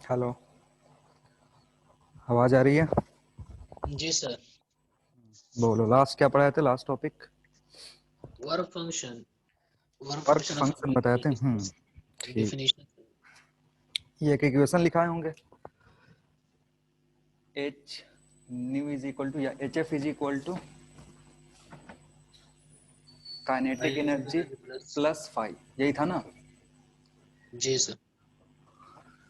Hello, आवाज आ रही है? जी सर। बोलो, लास्ट क्या पढ़ाए थे? Last topic work function work work function of function बताए थे। ठीक। डेफिनेशन। ये एक इक्वेशन लिखाए होंगे। H nu is equal to या H F is equal to kinetic energy plus. Plus five, यही था ना? जी सर।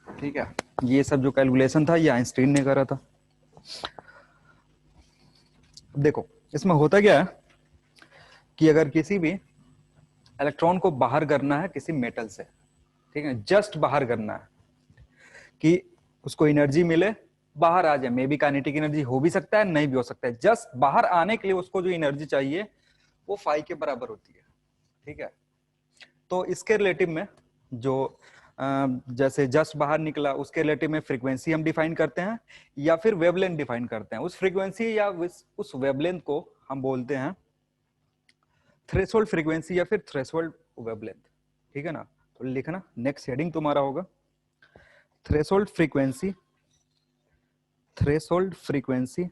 ठीक है। ये सब जो कैलकुलेशन था ये आइंस्टीन ने करा था। अब देखो, इसमें होता क्या है कि अगर किसी भी इलेक्ट्रॉन को बाहर करना है किसी मेटल से, ठीक है, जस्ट बाहर करना है कि उसको एनर्जी मिले, बाहर आ जाए। मे बी काइनेटिक एनर्जी हो भी सकता है, नहीं भी हो सकता है। जस्ट बाहर आने के लिए उसको जो एनर्जी चाहिए वो फाइव के बराबर होती है। ठीक है। तो इसके रिलेटिव में जो जैसे जस्ट बाहर निकला उसके रिलेटिव में फ्रीक्वेंसी हम डिफाइन करते हैं या फिर वेवलेंथ डिफाइन करते हैं। उस फ्रीक्वेंसी या उस वेवलेंथ को हम बोलते हैं थ्रेशोल्ड फ्रीक्वेंसी या फिर थ्रेशोल्ड वेवलेंथ। ठीक है ना? तो लिखना, नेक्स्ट हेडिंग तुम्हारा होगा threshold frequency. Threshold frequency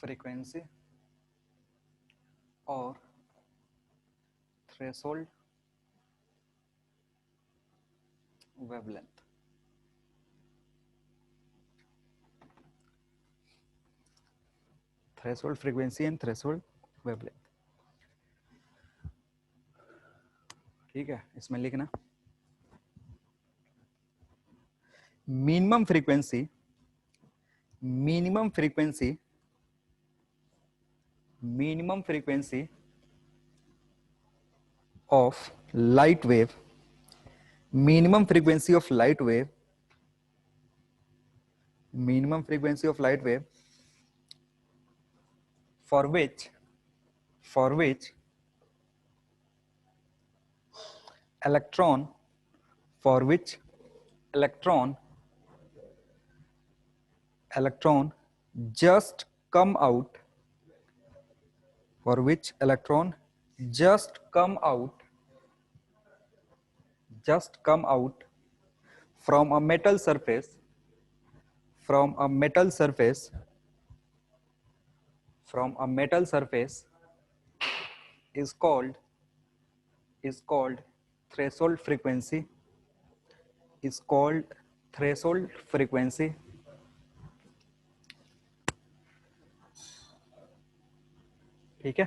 frequency और threshold wavelength. Threshold frequency and threshold wavelength. ठीक है, इसमें लिखना minimum frequency, minimum frequency, minimum frequency of light wave, minimum frequency of light wave, minimum frequency of light wave for which electron, for which electron electron just come out, for which electron just come out, just come out from a metal surface, from a metal surface, from a metal surface is called, is called threshold frequency, is called threshold frequency. ठीक है।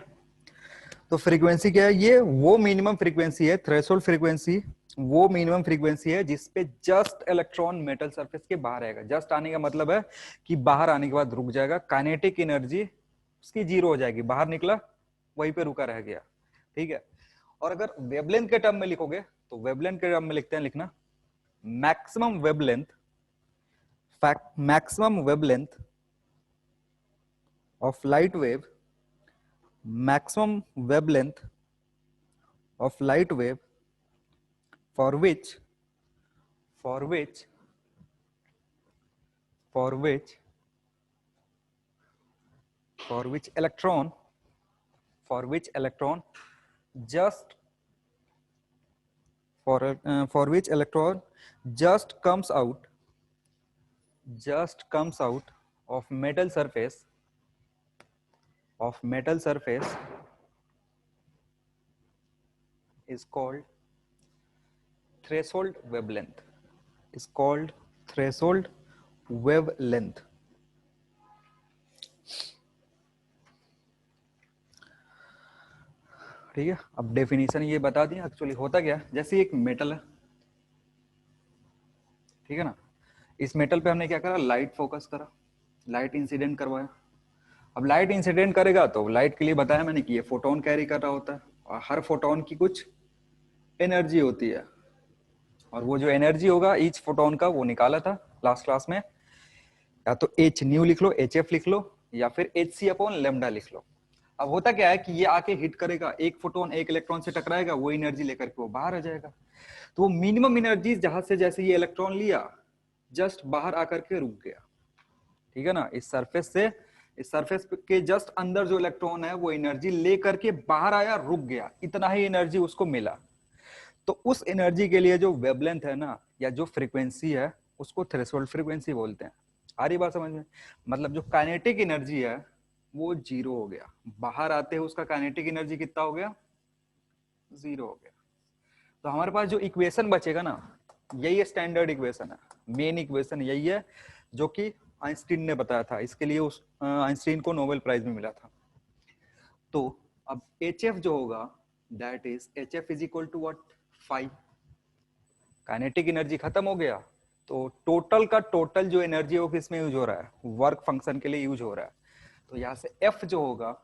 तो frequency क्या है? ये वो minimum frequency है, threshold frequency वो minimum frequency है जिसपे जस्ट इलेक्ट्रॉन मेटल सरफेस के बाहर आएगा। जस्ट आने का मतलब है कि बाहर आने के बाद रुक जाएगा, काइनेटिक एनर्जी उसकी जीरो हो जाएगी, बाहर निकला वहीं पे रुका रह गया। ठीक है। और अगर वेवलेंथ के टर्म में लिखोगे तो वेवलेंथ के टर्म में लिखते हैं, लिखना maximum wavelength, maximum wavelength of light wave, maximum wavelength of light wave for which for which for which for which electron for which electron just for which electron just comes out of metal surface, of metal surface is called threshold wavelength, is called threshold wavelength. ठीक है। अब definition ये बता दिया। Actually होता क्या है, जैसे एक मेटल है, ठीक है ना, इस मेटल पे हमने क्या करा, लाइट फोकस करा, लाइट इंसिडेंट करवाया। अब लाइट इंसिडेंट करेगा तो लाइट के लिए बताया मैंने कि ये फोटोन कैरी कर रहा होता है और हर फोटोन की कुछ एनर्जी होती है, और वो जो एनर्जी होगा ईच फोटोन का वो निकाला था लास्ट क्लास में। या तो एच न्यू लिख लो, एच एफ लिख लो, या फिर एच सी अपॉन लेमडा लिख लो। अब होता क्या है कि ये आके हिट करेगा, एक फोटोन एक इलेक्ट्रॉन से टकराएगा, वो एनर्जी लेकर के वो बाहर आ जाएगा। तो वो मिनिमम एनर्जी जहां से जैसे ये इलेक्ट्रॉन लिया जस्ट बाहर आकर के रुक गया। ठीक है ना, इस सरफेस से इस सरफेस के जस्ट अंदर जो इलेक्ट्रॉन है वो एनर्जी ले करके बाहर आया, रुक गया, इतना ही एनर्जी उसको मिला। तो उस एनर्जी के लिए जो वेवलेंथ है ना, या जो फ्रीक्वेंसी है, उसको थ्रेशोल्ड फ्रीक्वेंसी बोलते हैं। आ रही बात समझ में? मतलब जो काइनेटिक एनर्जी है वो जीरो हो गया, बाहर आते हुए उसका काइनेटिक एनर्जी कितना हो गया? जीरो हो गया। तो हमारे पास जो इक्वेशन बचेगा ना, यही स्टैंडर्ड इक्वेशन है, मेन इक्वेशन यही है जो कि आइंस्टीन ने बताया था। इसके लिए उस आइंस्टीन को नोबेल प्राइज भी मिला था। तो अब एच एफ जो होगा, that is H F is equal to what? 5। Kinetic energy खत्म हो गया, तो टोटल का टोटल जो एनर्जी है वो किसमें यूज हो रहा है? वर्क फंक्शन के लिए यूज हो रहा है। तो यहां से एफ जो होगा,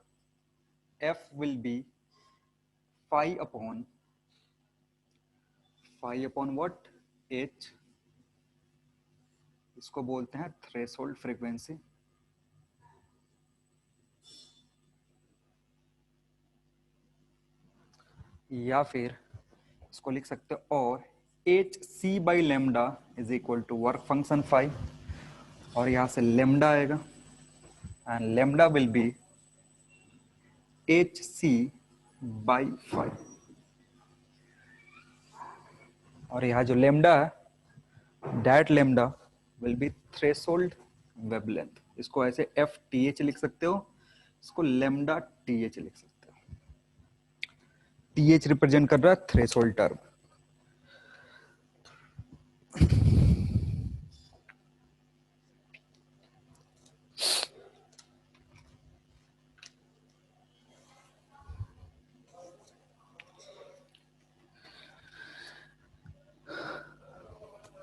F will be 5 upon what? H. इसको बोलते हैं थ्रेशोल्ड फ्रीक्वेंसी। या फिर इसको लिख सकते हो और H C by lambda is equal to work function 5, और यहां से लेमडा आएगा and lambda will be H C by 5। और यहाँ जो लेमडा है, that lambda will be threshold wavelength. इसको ऐसे एफ टी एच लिख सकते हो, इसको लेमडा टी एच लिख सकते हो। टी एच रिप्रेजेंट कर रहा है थ्रेशोल्ड टर्म।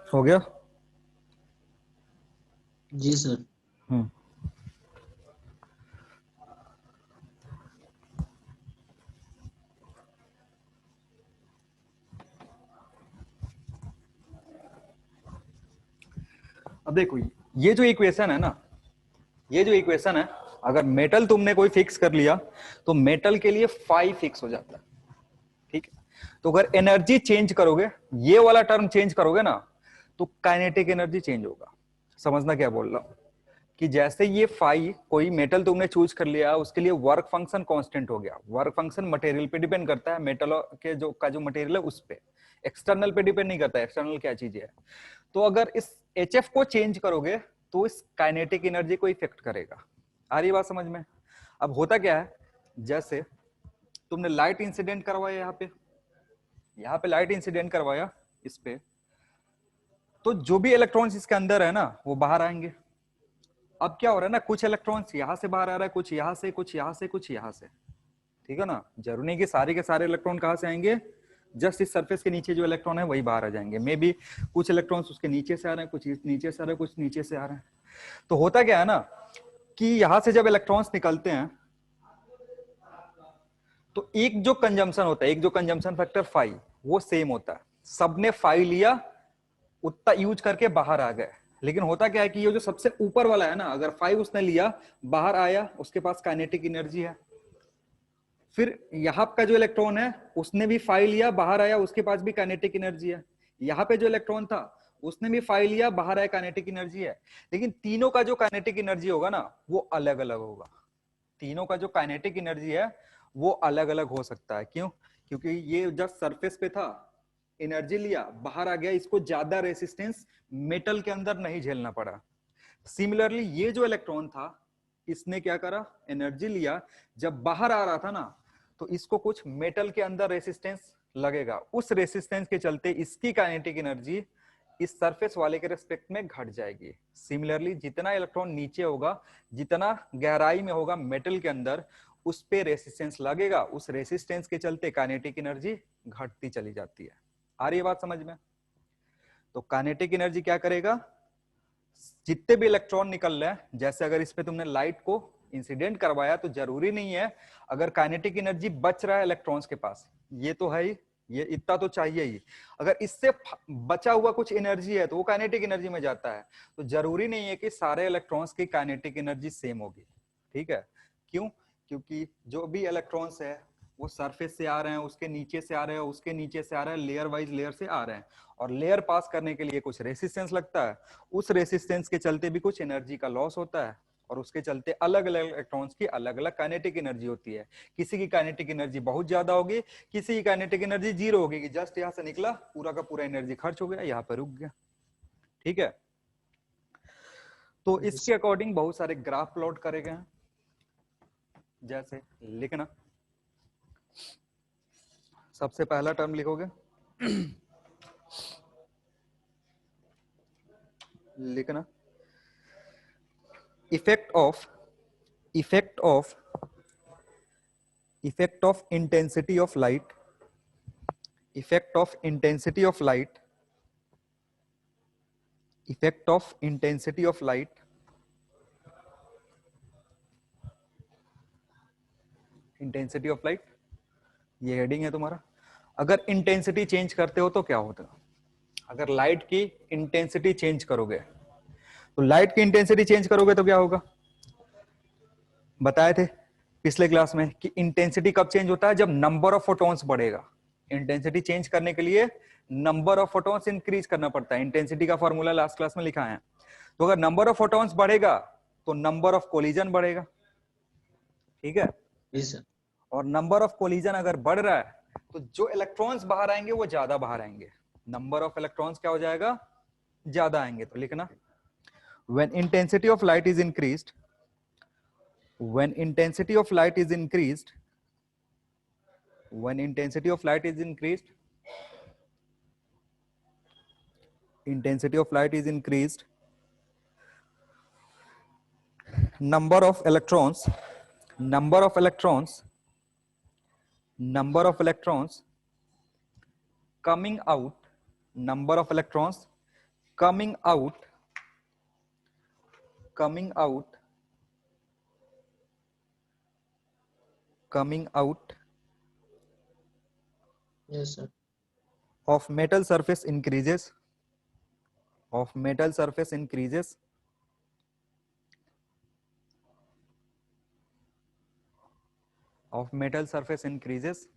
हो गया? जी सर। हम्म। अब देखो, ये जो इक्वेशन है ना, ये जो इक्वेशन है, अगर मेटल तुमने कोई फिक्स कर लिया तो मेटल के लिए 5 फिक्स हो जाता है। ठीक है? तो अगर एनर्जी चेंज करोगे, ये वाला टर्म चेंज करोगे ना, तो काइनेटिक एनर्जी चेंज होगा। समझना क्या बोल रहा हूं? कि जैसे ये 5, कोई मेटल तुमने चूज कर लिया, उसके लिए वर्क फंक्शन कांस्टेंट हो गया। वर्क फंक्शन मटेरियल पे डिपेंड करता है, मेटल के जो मटेरियल है उस पे, एक्सटर्नल पे डिपेंड नहीं करता। एक्सटर्नल क्या चीज है? तो अगर इस एच एफ को चेंज करोगे तो इस काइनेटिक एनर्जी को इफेक्ट करेगा। आ रही बात समझ में? अब होता क्या है, जैसे तुमने लाइट इंसिडेंट करवाया, यहाँ पे लाइट इंसिडेंट करवाया इस पे, तो जो भी इलेक्ट्रॉन्स इसके अंदर है ना वो बाहर आएंगे। अब क्या हो रहा है ना, कुछ इलेक्ट्रॉन्स यहां से बाहर आ रहा है, कुछ यहां से, कुछ यहां से, कुछ यहां से। ठीक है ना? जरूरी नहीं कि सारे के सारे इलेक्ट्रॉन कहां से आएंगे, जस्ट इस सरफेस के नीचे जो इलेक्ट्रॉन है वही बाहर आ जाएंगे। मे बी कुछ इलेक्ट्रॉन्स उसके नीचे से आ रहे हैं, कुछ नीचे से आ रहे हैं, कुछ नीचे से आ रहे हैं। तो होता क्या है ना कि यहां से जब इलेक्ट्रॉन्स निकलते हैं तो एक जो कंजम्पशन होता है, एक जो कंजम्पशन फैक्टर 5, वो सेम होता है। सबने 5 लिया, उतना यूज करके बाहर आ गए। लेकिन होता क्या है कि ये जो सबसे ऊपर वाला है ना, अगर 5 उसने लिया, बाहर आया, उसके पास काइनेटिक एनर्जी है। फिर यहाँ का जो इलेक्ट्रॉन है उसने भी 5 लिया, बाहर आया, उसके पास भी काइनेटिक एनर्जी है। यहाँ पे जो इलेक्ट्रॉन था उसने भी 5 लिया, बाहर आया, काइनेटिक एनर्जी है। लेकिन तीनों का जो काइनेटिक एनर्जी होगा ना वो अलग अलग होगा। तीनों का जो काइनेटिक एनर्जी है वो अलग अलग हो सकता है। क्यों? क्योंकि ये जस्ट सरफेस पे था, एनर्जी लिया, बाहर आ गया, इसको ज्यादा रेसिस्टेंस मेटल के अंदर नहीं झेलना पड़ा। सिमिलरली ये जो इलेक्ट्रॉन था, इसने क्या करा, एनर्जी लिया, जब बाहर आ रहा था ना तो इसको कुछ मेटल के अंदर रेसिस्टेंस लगेगा, उस रेसिस्टेंस के चलते इसकी काइनेटिक एनर्जी इस सरफेस वाले के रेस्पेक्ट में घट जाएगी। सिमिलरली जितना इलेक्ट्रॉन नीचे होगा, जितना गहराई में होगा मेटल के अंदर, उस पे रेसिस्टेंस लगेगा, उस रेसिस्टेंस के चलते काइनेटिक एनर्जी घटती चली जाती है। आ रही है बात समझ में? तो काइनेटिक एनर्जी क्या करेगा, जितने भी इलेक्ट्रॉन निकल रहे हैं, जैसे अगर इस पे तुमने लाइट को इंसिडेंट करवाया तो जरूरी नहीं है, अगर काइनेटिक एनर्जी बच रहा है इलेक्ट्रॉन्स के पास, ये तो है ही, ये इतना तो चाहिए ही, अगर इससे बचा हुआ कुछ एनर्जी है तो वो काइनेटिक एनर्जी में जाता है। तो जरूरी नहीं है कि सारे इलेक्ट्रॉन्स की काइनेटिक एनर्जी सेम होगी। ठीक है? क्यों? क्योंकि जो भी इलेक्ट्रॉन्स है वो सरफेस से आ रहे हैं, उसके नीचे से आ रहे हैं, उसके नीचे से आ रहे हैं, लेयर वाइज लेयर से आ रहे हैं, और लेयर पास करने के लिए कुछ रेसिस्टेंस लगता है, उस रेसिस्टेंस के चलते भी कुछ एनर्जी का लॉस होता है, और उसके चलते अलग अलग इलेक्ट्रॉन्स की अलग अलग काइनेटिक एनर्जी होती है। किसी की काइनेटिक एनर्जी बहुत ज्यादा होगी, किसी की काइनेटिक एनर्जी जीरो होगी, कि जस्ट यहां से निकला पूरा का पूरा एनर्जी खर्च हो गया, यहाँ पर रुक गया। ठीक है, तो जी इसके सर। अकॉर्डिंग बहुत सारे ग्राफ प्लॉट करे गए हैं। जैसे लिखना, सबसे पहला टर्म लिखोगे लिखना, effect of effect of effect of intensity of light, effect of intensity of light, effect of intensity of light, intensity of light, ये हेडिंग है तुम्हारा। अगर इंटेंसिटी चेंज करते हो तो क्या होता है? अगर लाइट की इंटेंसिटी चेंज करोगे, तो लाइट की इंटेंसिटी चेंज करोगे तो क्या होगा? बताए थे पिछले क्लास में कि इंटेंसिटी कब चेंज होता है? जब नंबर ऑफ फोटॉन्स बढ़ेगा। इंटेंसिटी चेंज करने के लिए नंबर ऑफ फोटॉन्स इंक्रीज करना पड़ता है। इंटेंसिटी का फॉर्मूला लास्ट क्लास में लिखा है। तो अगर नंबर ऑफ फोटॉन्स बढ़ेगा तो नंबर ऑफ कोलिजन बढ़ेगा। ठीक है, जी सर। और नंबर ऑफ कोलिजन अगर बढ़ रहा है तो जो इलेक्ट्रॉन्स बाहर आएंगे वो ज्यादा बाहर आएंगे। नंबर ऑफ इलेक्ट्रॉन्स क्या हो जाएगा? ज्यादा आएंगे। तो लिखना, when intensity of light is increased, when intensity of light is increased, when intensity of light is increased, intensity of light is increased, number of electrons, number of electrons, number of electrons coming out, number of electrons coming out, coming out, coming out Yes sir. of metal surface increases, of metal surface increases, of metal surface increases,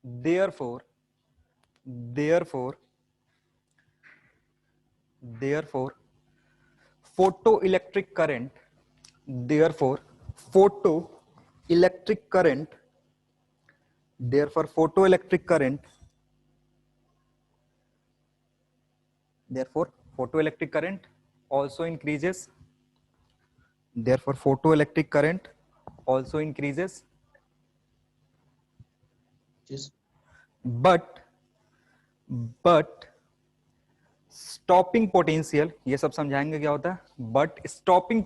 therefore, therefore, therefore photoelectric current, therefore photoelectric current, therefore photoelectric current, therefore photoelectric current also increases, therefore photoelectric current also increases, Yes. but stopping potential, ये सब समझाएंगे क्या होता है। but stopping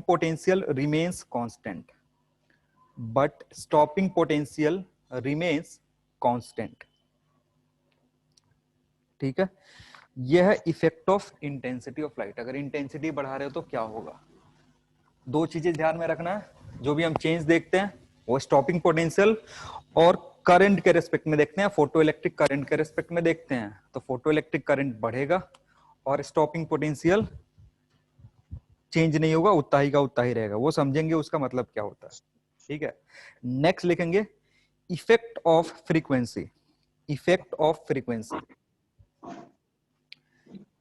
potential remains constant, but stopping potential remains constant। ठीक है, यह है effect of intensity of light. अगर इंटेंसिटी बढ़ा रहे हो तो क्या होगा? दो चीजें ध्यान में रखना है, जो भी हम चेंज देखते हैं वो स्टॉपिंग पोटेंशियल और करंट के रेस्पेक्ट में देखते हैं, फोटो इलेक्ट्रिक करंट के रेस्पेक्ट में देखते हैं। तो फोटो इलेक्ट्रिक करंट बढ़ेगा और स्टॉपिंग पोटेंशियल चेंज नहीं होगा, उतना ही का उतना ही रहेगा। वो समझेंगे उसका मतलब क्या होता है। ठीक है, नेक्स्ट लिखेंगे effect of frequency, effect of frequency,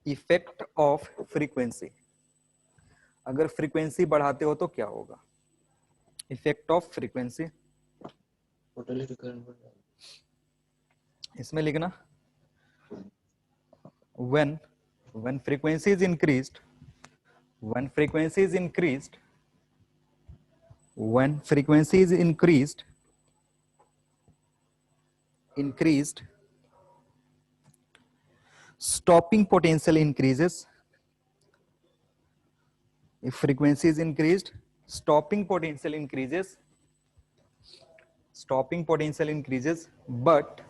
effect of frequency. अगर फ्रीक्वेंसी बढ़ाते हो तो क्या होगा? Effect of frequency, Photoelectric current. इसमें लिखना when frequency is increased, when frequency is increased, when frequency is increased, increased, stopping potential increases. If frequency is increased, stopping potential increases, stopping potential increases, but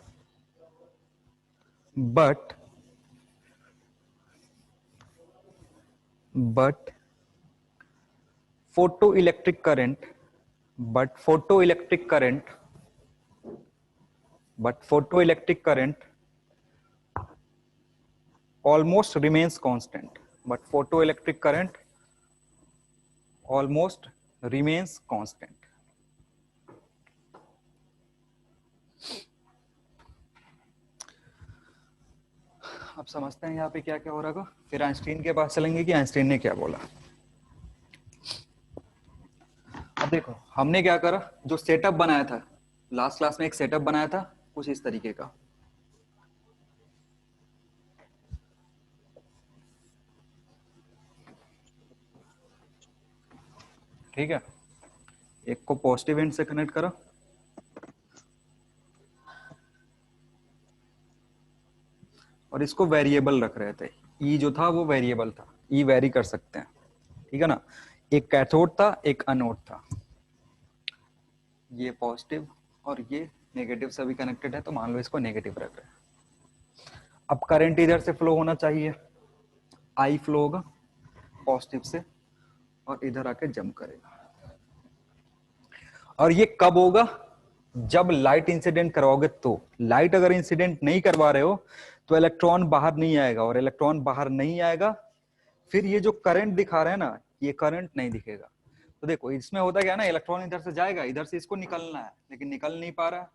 photoelectric current, but photoelectric current, but photoelectric current almost remains constant, but photoelectric current almost remains constant। अब अब समझते हैं यहाँ पे क्या क्या हो रहा होगा, फिर आइंस्टीन के पास चलेंगे कि आइंस्टीन ने क्या बोला। अब देखो हमने क्या करा, जो सेटअप बनाया था लास्ट क्लास में, एक सेटअप बनाया था कुछ इस तरीके का। ठीक है, एक को पॉजिटिव एंड से कनेक्ट करा, और इसको वेरिएबल रख रहे थे। ई जो था वो वेरिएबल था, ई वेरी कर सकते हैं, ठीक है ना। एक कैथोड था, एक एनोड था, ये पॉजिटिव और ये नेगेटिव से भी कनेक्टेड है, तो मान लो इसको नेगेटिव रख रहे हैं। अब करंट इधर से फ्लो होना चाहिए, आई फ्लो होगा पॉजिटिव से और इधर आके जंप करेगा। और ये कब होगा, जब लाइट इंसिडेंट करवाओगे तो। लाइट अगर इंसिडेंट नहीं करवा रहे हो तो इलेक्ट्रॉन बाहर नहीं आएगा, और इलेक्ट्रॉन बाहर नहीं आएगा फिर ये जो करंट दिखा रहे हैं ना, ये करंट नहीं दिखेगा। तो देखो इसमें होता क्या है ना, इलेक्ट्रॉन इधर से जाएगा, इधर से इसको निकलना है लेकिन निकल नहीं पा रहा है,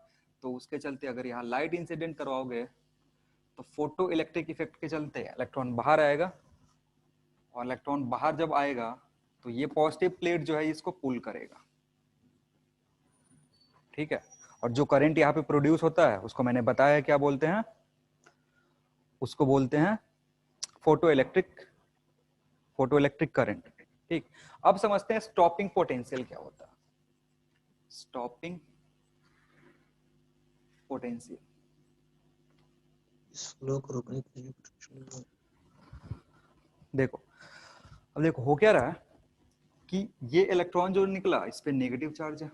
तो उसके चलते अगर यहाँ लाइट इंसिडेंट करवाओगे तो फोटो इलेक्ट्रिक इफेक्ट के चलते इलेक्ट्रॉन बाहर आएगा, और इलेक्ट्रॉन बाहर जब आएगा तो ये पॉजिटिव प्लेट जो है इसको पुल करेगा। ठीक है, और जो करंट यहाँ पे प्रोड्यूस होता है उसको मैंने बताया क्या बोलते हैं, उसको बोलते हैं फोटो इलेक्ट्रिक करंट। ठीक, अब समझते हैं स्टॉपिंग पोटेंशियल क्या होता है। स्टॉपिंग पोटेंशियल, इस फ्लो को रोकने के लिए potential देखो अब देखो हो क्या रहा है कि ये इलेक्ट्रॉन जो निकला इस पे नेगेटिव चार्ज है,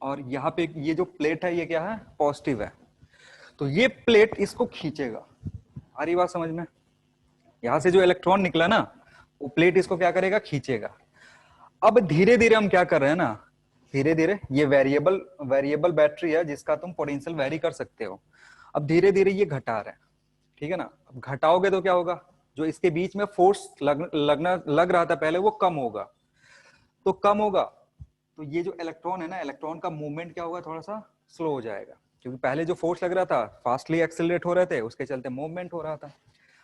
और यहाँ पे ये जो प्लेट है ये क्या है, पॉजिटिव है, तो ये प्लेट इसको खींचेगा। आ रही बात समझ में, यहां से जो इलेक्ट्रॉन निकला ना वो प्लेट इसको क्या करेगा, खींचेगा। अब धीरे धीरे हम क्या कर रहे हैं ना, धीरे धीरे ये वेरिएबल बैटरी है जिसका तुम पोटेंशियल वेरी कर सकते हो। अब धीरे धीरे ये घटा रहे हैं, ठीक है ना। अब घटाओगे तो क्या होगा, जो इसके बीच में फोर्स लग रहा था पहले वो कम होगा, तो कम होगा तो ये जो इलेक्ट्रॉन है ना, इलेक्ट्रॉन का मूवमेंट क्या होगा, थोड़ा सा स्लो हो जाएगा, क्योंकि पहले जो फोर्स लग रहा था फास्टली एक्सेलरेट हो रहे थे उसके चलते मूवमेंट हो रहा था।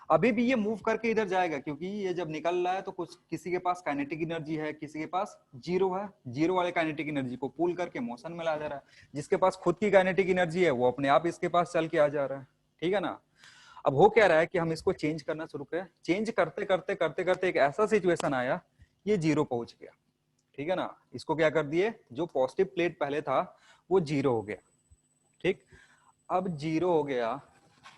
अभी भी ये मूव करके इधर जाएगा, क्योंकि ये जब निकल रहा है तो कुछ किसी के पास काइनेटिक एनर्जी है, किसी के पास जीरो है, जीरो वाले काइनेटिक एनर्जी को पुल करके मोशन में ला जा रहा है। जिसके पास खुद की काइनेटिक एनर्जी है वो अपने आप इसके पास चल के आ जा रहा है, ठीक है ना। अब हो क्या रहा है कि हम इसको चेंज करना शुरू करें, चेंज करते करते करते करते एक ऐसा सिचुएशन आया, ये जीरो पहुंच गया, ठीक है ना। इसको क्या कर दिए, जो पॉजिटिव प्लेट पहले था वो जीरो हो गया। ठीक, अब जीरो हो गया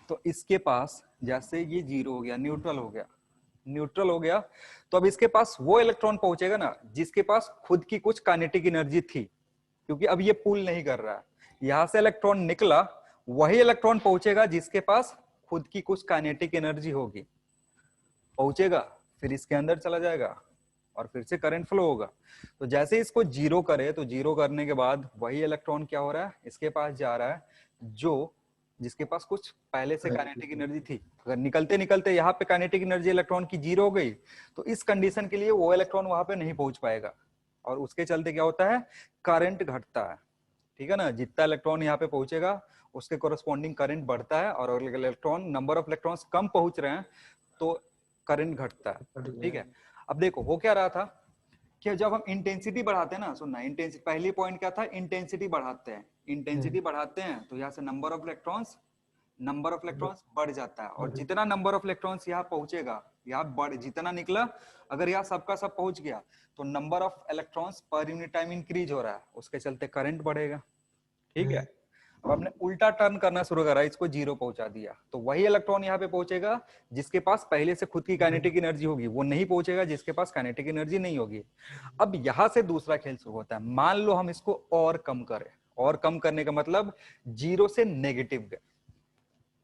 तो इसके पास जैसे ये जीरो हो गया, न्यूट्रल हो गया, न्यूट्रल हो गया, तो अब इसके पास वो इलेक्ट्रॉन पहुंचेगा ना जिसके पास खुद की कुछ काइनेटिक एनर्जी थी, क्योंकि अब ये पुल नहीं कर रहा है। यहां से इलेक्ट्रॉन निकला, वही इलेक्ट्रॉन पहुंचेगा जिसके पास खुद की कुछ काइनेटिक एनर्जी होगी, पहुंचेगा, फिर इसके अंदर चला जाएगा और फिर से करंट फ्लो होगा। तो जैसे इसको जीरो करे तो जीरो करने के बाद वही इलेक्ट्रॉन क्या हो रहा है, इसके पास जा रहा है जो जिसके पास कुछ पहले से काइनेटिक एनर्जी थी। अगर निकलते निकलते यहाँ पे काइनेटिक एनर्जी इलेक्ट्रॉन की जीरो हो गई तो इस कंडीशन के लिए वो इलेक्ट्रॉन वहां पे नहीं पहुंच पाएगा, और उसके चलते क्या होता है, करंट घटता है, ठीक है ना। जितना इलेक्ट्रॉन यहाँ पे पहुंचेगा उसके कोरस्पॉन्डिंग करंट बढ़ता है, और अगर इलेक्ट्रॉन नंबर ऑफ इलेक्ट्रॉन्स कम पहुंच रहे हैं तो करंट घटता है, ठीक है। अब देखो हो क्या रहा था कि जब हम इंटेंसिटी बढ़ाते हैं ना, सुनना, इंटेंसिटी पहली पॉइंट क्या था, इंटेंसिटी बढ़ाते हैं, इंटेंसिटी बढ़ाते हैं तो यहाँ से नंबर ऑफ इलेक्ट्रॉन्स बढ़ जाता है, और जितना नंबर ऑफ इलेक्ट्रॉन्स यहाँ पहुंचेगा, यहाँ बढ़ जितना निकला, अगर यहाँ सबका सब पहुंच गया तो number of electrons per unit time increase हो रहा है, उसके चलते करंट बढ़ेगा, ठीक है। अब आपने उल्टा टर्न करना शुरू करा, इसको जीरो पहुंचा दिया, तो वही इलेक्ट्रॉन यहाँ पे पहुंचेगा जिसके पास पहले से खुद की काइनेटिक एनर्जी होगी, वो नहीं पहुंचेगा जिसके पास काइनेटिक एनर्जी नहीं होगी। अब यहां से दूसरा खेल शुरू होता है। मान लो हम इसको और कम करें, और कम करने का मतलब जीरो से नेगेटिव गए,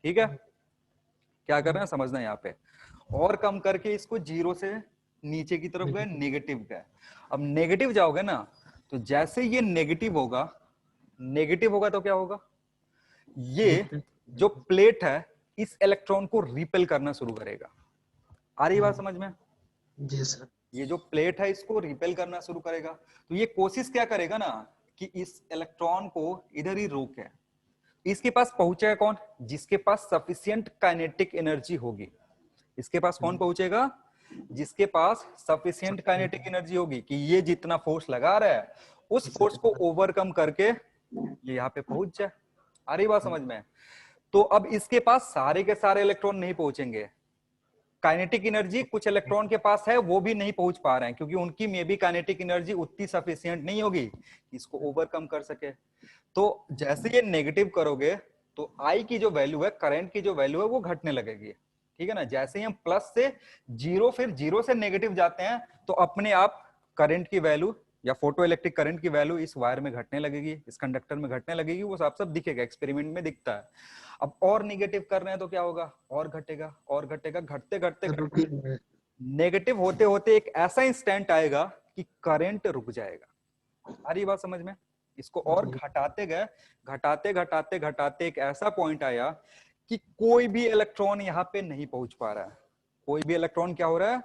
ठीक है। क्या कर रहे हैं समझना यहाँ पे, और कम करके इसको जीरो से नीचे की तरफ गए, नेगेटिव गए। अब नेगेटिव जाओगे ना तो जैसे ये नेगेटिव होगा तो क्या होगा, ये जो प्लेट है इस इलेक्ट्रॉन को रिपेल करना शुरू करेगा। आ रही बात समझ में, जी सर। ये जो प्लेट है इसको रिपेल करना शुरू करेगा, तो ये कोशिश क्या करेगा ना कि इस इलेक्ट्रॉन को इधर ही रोके, इसके पास पहुंचेगा कौन? जिसके पास सफिशिएंट काइनेटिक एनर्जी होगी। इसके पास कौन पहुंचेगा? जिसके पास सफिशिएंट काइनेटिक एनर्जी होगी कि ये जितना फोर्स लगा रहा है उस फोर्स को ओवरकम करके ये यहाँ पे पहुंच जाए। आ रही बात समझ में? तो अब इसके पास सारे के सारे इलेक्ट्रॉन नहीं पहुंचेंगे। काइनेटिक एनर्जी कुछ इलेक्ट्रॉन के पास है, वो भी नहीं पहुंच पा रहे हैं क्योंकि उनकी में भी काइनेटिक एनर्जी उतनी सफिशिएंट नहीं होगी इसको ओवरकम कर सके। तो जैसे ये नेगेटिव करोगे तो आई की जो वैल्यू है, करंट की जो वैल्यू है, वो घटने लगेगी। ठीक है ना? जैसे ही हम प्लस से जीरो, फिर जीरो से नेगेटिव जाते हैं तो अपने आप करंट की वैल्यू या फोटो इलेक्ट्रिक करंट की वैल्यू इस वायर में घटने लगेगी, इस कंडक्टर में घटने लगेगी। वो सब दिखेगा, एक्सपेरिमेंट में दिखता है। अब और निगेटिव कर रहे हैं तो क्या होगा? और घटेगा, और घटेगा, घटते घटते नेगेटिव होते होते एक ऐसा इंस्टेंट आएगा कि करंट रुक जाएगा। आ रही बात समझ में? इसको और घटाते गए, घटाते घटाते घटाते एक ऐसा पॉइंट आया कि कोई भी इलेक्ट्रॉन यहाँ पे नहीं पहुंच पा रहा है। कोई भी इलेक्ट्रॉन क्या हो रहा है?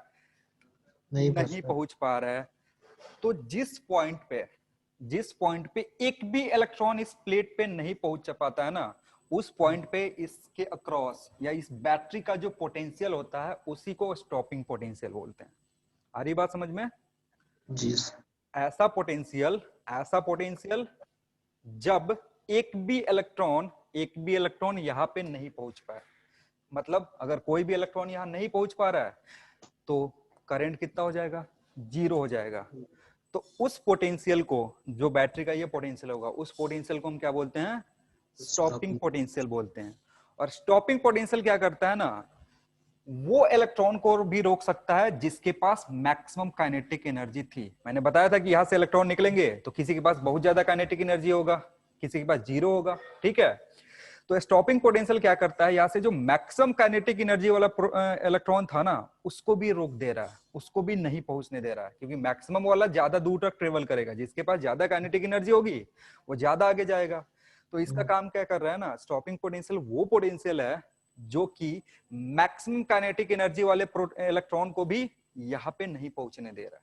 नहीं पहुंच पा रहा है। तो जिस पॉइंट पे एक भी इलेक्ट्रॉन इस प्लेट पे नहीं पहुंच पाता है ना, उस पॉइंट पे इसके अक्रॉस या इस बैटरी का जो पोटेंशियल होता है उसी को स्टॉपिंग पोटेंशियल बोलते हैं। आ रही बात समझ में? जी। ऐसा पोटेंशियल जब एक भी इलेक्ट्रॉन यहाँ पे नहीं पहुंच पाए, मतलब अगर कोई भी इलेक्ट्रॉन यहाँ नहीं पहुंच पा रहा है तो करंट कितना हो जाएगा? जीरो हो जाएगा। तो उस पोटेंशियल को, जो बैटरी का ये पोटेंशियल होगा, उस पोटेंशियल को हम क्या बोलते हैं? स्टॉपिंग पोटेंशियल बोलते हैं। और स्टॉपिंग पोटेंशियल क्या करता है ना, वो इलेक्ट्रॉन को भी रोक सकता है जिसके पास मैक्सिमम काइनेटिक एनर्जी थी। मैंने बताया था कि यहां से इलेक्ट्रॉन निकलेंगे तो किसी के पास बहुत ज्यादा काइनेटिक एनर्जी होगा, किसी के पास जीरो होगा। ठीक है? तो स्टॉपिंग पोटेंशियल क्या करता है, यहां से जो मैक्सिमम काइनेटिक एनर्जी वाला इलेक्ट्रॉन था ना, उसको भी रोक दे रहा है, उसको भी नहीं पहुंचने दे रहा है। क्योंकि मैक्सिमम वाला ज्यादा दूर तक ट्रेवल करेगा, जिसके पास ज्यादा काइनेटिक एनर्जी होगी वो ज्यादा आगे जाएगा। तो इसका काम क्या कर रहा है ना, स्टॉपिंग पोटेंशियल वो पोटेंशियल है जो कि मैक्सिमम काइनेटिक एनर्जी वाले इलेक्ट्रॉन को भी यहाँ पे नहीं पहुंचने दे रहा है।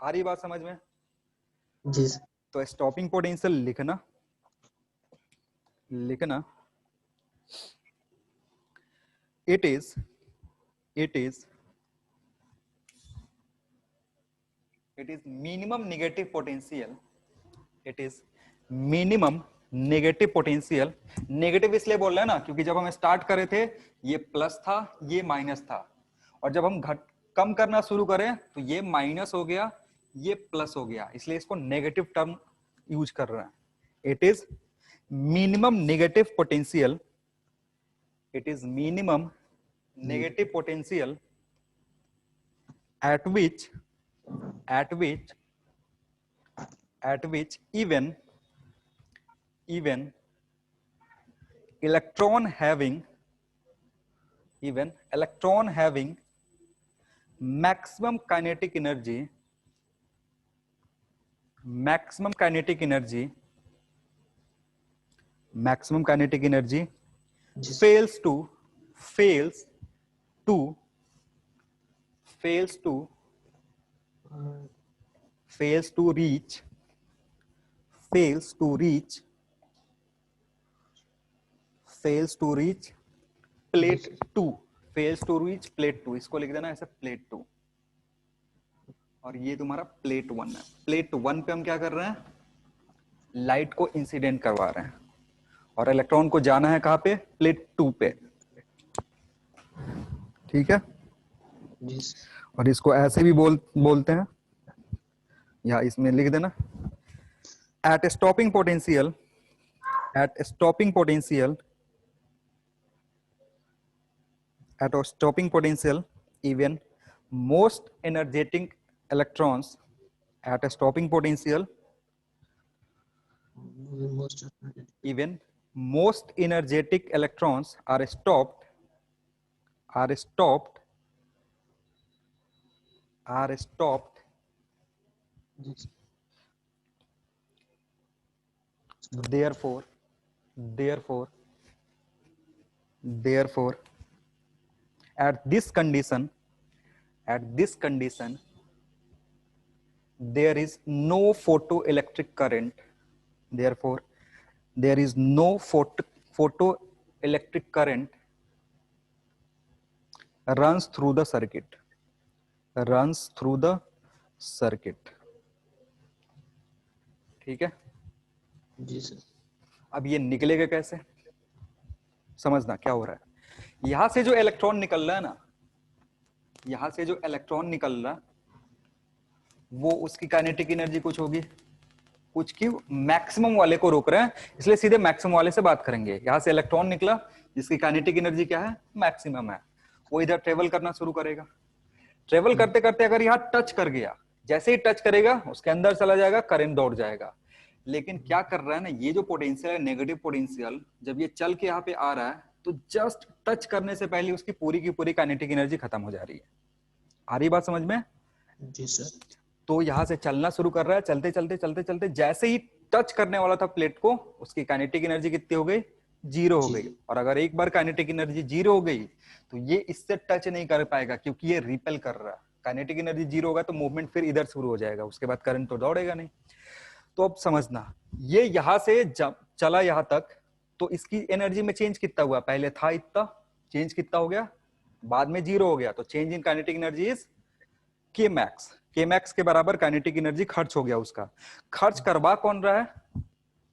आ रही बात समझ में? जी। तो स्टॉपिंग पोटेंशियल लिखना it is minimum negative potential. It is minimum negative potential. Negative इसलिए बोल रहे हैं ना क्योंकि जब हम स्टार्ट करे थे ये प्लस था, ये माइनस था, और जब हम कम करना शुरू करें तो ये माइनस हो गया, ये प्लस हो गया, इसलिए इसको नेगेटिव टर्म यूज कर रहे हैं। It is minimum negative potential, it is minimum negative potential at which even electron having maximum kinetic energy fails to reach plate 2, fails to reach plate 2, इसको लिख देना ऐसे प्लेट 2। और ये तुम्हारा प्लेट 1 है। प्लेट 1 पे हम क्या कर रहे हैं, लाइट को इंसिडेंट करवा रहे हैं, और इलेक्ट्रॉन को जाना है कहां पे, प्लेट 2 पे। ठीक है? और इसको ऐसे भी बोलते हैं, या इसमें लिख देना at stopping potential at a stopping potential even most energetic electrons at a stopping potential even most energetic electrons are stopped therefore at this condition there is no photoelectric current. Therefore there is no photo electric current runs through the circuit, runs through the circuit. ठीक है, जी sir. अब ये निकलेगा कैसे, समझना क्या हो रहा है। यहां से जो इलेक्ट्रॉन निकल रहा है ना, यहां से जो इलेक्ट्रॉन निकल रहा है वो उसकी काइनेटिक एनर्जी कुछ होगी, कुछ की मैक्सिमम वाले को रोक रहे हैं, इसलिए सीधे मैक्सिमम वाले से बात करेंगे। यहां से इलेक्ट्रॉन निकला जिसकी काइनेटिक एनर्जी क्या है, मैक्सिमम है, वो इधर ट्रेवल करना शुरू करेगा। ट्रेवल करते करते अगर यहाँ टच कर गया, जैसे ही टच करेगा उसके अंदर चला जाएगा, करंट दौड़ जाएगा। लेकिन क्या कर रहा है ना, ये जो पोटेंशियल है नेगेटिव पोटेंशियल, जब ये चल के यहाँ पे आ रहा है तो जस्ट टच करने से पहले उसकी पूरी की पूरी काइनेटिक एनर्जी खत्म हो जा रही है। आ रही बात समझ में? जी सर। तो यहां से चलना शुरू कर रहा है, चलते चलते चलते चलते जैसे ही टच करने वाला था प्लेट को, उसकी काइनेटिक एनर्जी कितनी हो गई, जीरो हो गई। और अगर एक बार काइनेटिक एनर्जी जीरो हो गई तो ये इससे टच नहीं कर पाएगा, क्योंकि ये रिपेल कर रहा है। काइनेटिक एनर्जी जीरो होगा तो मूवमेंट फिर इधर शुरू हो जाएगा, उसके बाद करंट तो दौड़ेगा नहीं। तो अब समझना, ये यहां से चला यहां तक, तो इसकी एनर्जी में चेंज कितना हुआ, पहले था इतना, चेंज कितना हो गया, बाद में जीरो हो गया, तो change in kinetic energy is के मैक्स। के मैक्स के बराबर काइनेटिक एनर्जी खर्च हो गया उसका। खर्च करवा कौन रहा है,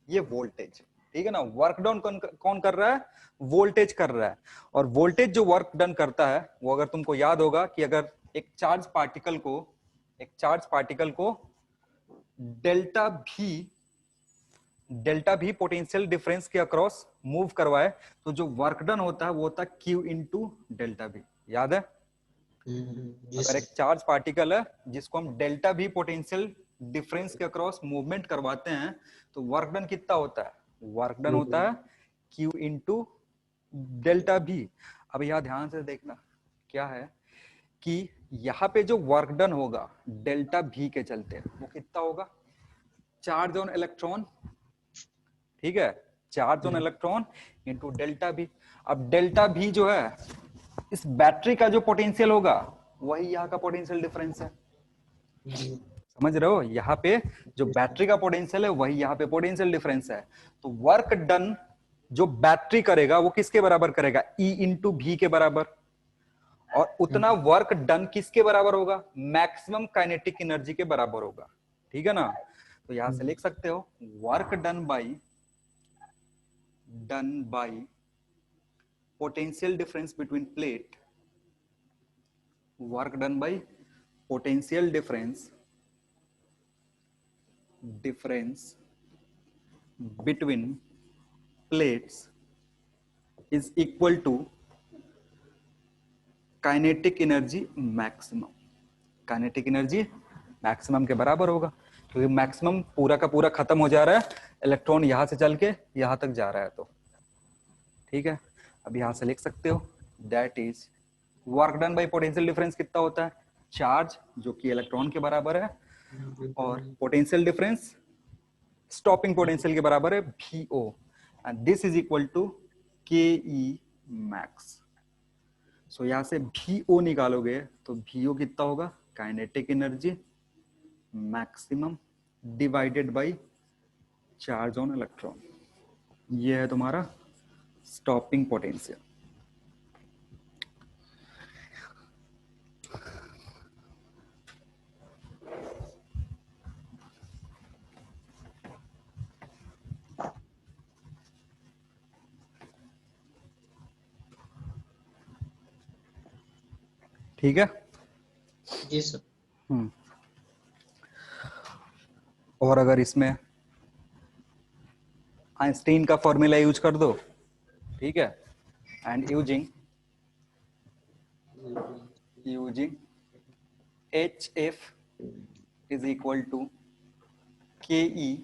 ये वोल्टेज, ठीक है ना। वर्क डन कौन कर रहा है, वोल्टेज कर रहा है। और वोल्टेज जो वर्क डन करता है वो, अगर तुमको याद होगा कि अगर एक चार्ज पार्टिकल को डेल्टा भी पोटेंशियल डिफरेंस के अक्रॉस मूव करवाए, तो जो वर्क डन होता है वो होता है क्यू इंटू डेल्टा भी। याद है? जी अगर एक सर। चार्ज पार्टिकल है जिसको हम डेल्टा भी पोटेंशियल डिफरेंस के अक्रॉस मूवमेंट करवाते हैं, तो वर्क डन कितना होता है, वर्क डन होता है क्यू इंटू डेल्टा भी। अब यहां ध्यान से देखना क्या है कि यहाँ पे जो वर्क डन होगा डेल्टा भी के चलते, वो कितना होगा, चार्ज ऑन इलेक्ट्रॉन, ठीक है, charge on electron into delta भी। अब डेल्टा भी जो है इस बैटरी का जो पोटेंशियल होगा वही यहाँ का पोटेंशियल डिफरेंस है। जी। समझ रहे हो, यहाँ पे जो बैटरी का पोटेंशियल है वही यहाँ पे पोटेंशियल डिफरेंस है। तो वर्क डन जो बैटरी करेगा वो किसके बराबर करेगा, ई इंटू भी के बराबर। और उतना वर्क डन किसके बराबर होगा, मैक्सिमम काइनेटिक एनर्जी के बराबर होगा, ठीक है ना। तो यहां से लिख सकते हो work done by potential difference between plate, work done by potential difference between plates is equal to kinetic energy maximum. Kinetic energy maximum के बराबर होगा, क्योंकि मैक्सिमम पूरा का पूरा खत्म हो जा रहा है, इलेक्ट्रॉन यहां से चल के यहां तक जा रहा है। तो ठीक है, अब यहां से लिख सकते हो that is work done by potential difference कितना होता है, चार्ज जो कि इलेक्ट्रॉन के बराबर है, और पोटेंशियल डिफरेंस स्टॉपिंग पोटेंशियल के बराबर है VO, and this is equal to KE max. So यहां से VO निकालोगे तो VO कितना होगा, kinetic energy maximum divided by charge on electron. ये है तुम्हारा स्टॉपिंग पोटेंशियल। ठीक है। जी सर। और अगर इसमें आइंस्टीन का फॉर्मूला यूज कर दो, ठीक है, and using HF is equal to KE